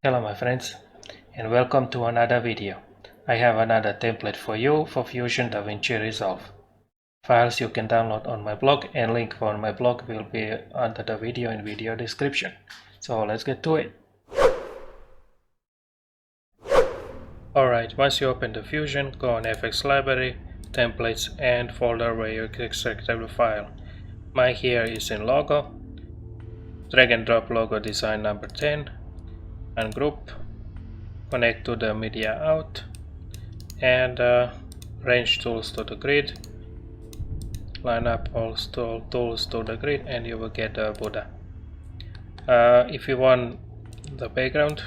Hello my friends, and welcome to another video. I have another template for you for Fusion Davinci Resolve. Files you can download on my blog, and link for my blog will be under the video in video description. So let's get to it. Alright, once you open the Fusion, go on FX Library, Templates and folder where you extracted the file. Mine here is in logo. Drag and drop logo design number 10. Ungroup, connect to the media out, and range tools to the grid. Line up all tools to the grid and you will get a Buddha. If you want the background,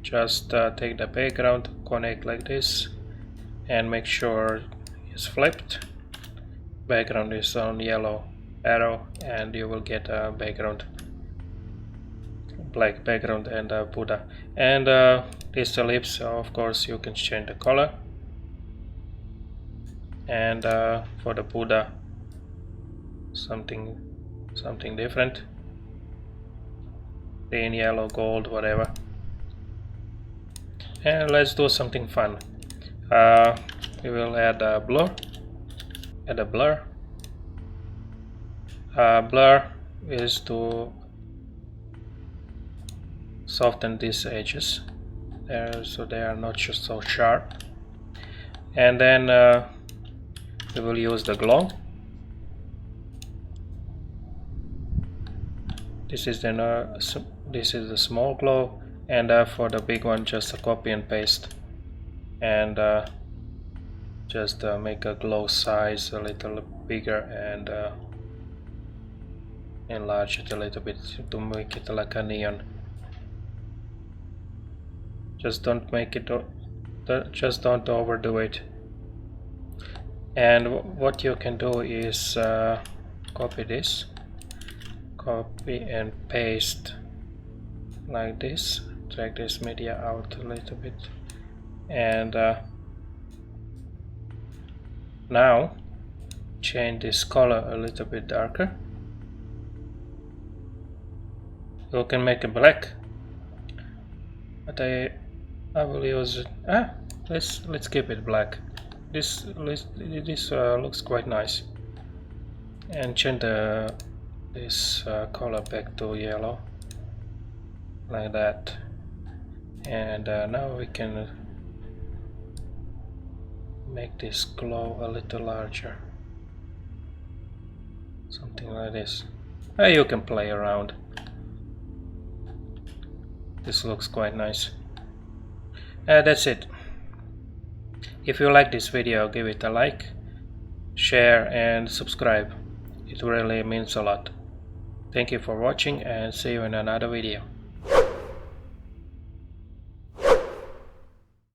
just take the background, connect like this and make sure it's flipped. Background is on yellow arrow and you will get a background, black background and a Buddha. And this ellipse, of course you can change the color. And for the Buddha, something different, green, yellow, gold, whatever. And let's do something fun. We will add a blur. Blur is to soften these edges there so they are not just so sharp. And then we will use the glow. This is the small glow, and for the big one just a copy and paste, and just make a glow size a little bigger and enlarge it a little bit to make it like a neon. Just don't make it, just don't overdo it. And what you can do is copy this, copy and paste like this, drag this media out a little bit, and now change this color a little bit darker. You can make it black, but I will use it. Let's keep it black. This looks quite nice, and change this color back to yellow like that. And now we can make this glow a little larger, something like this. You can play around. This looks quite nice. That's it. If you like this video, give it a like, share and subscribe. It really means a lot. Thank you for watching and see you in another video.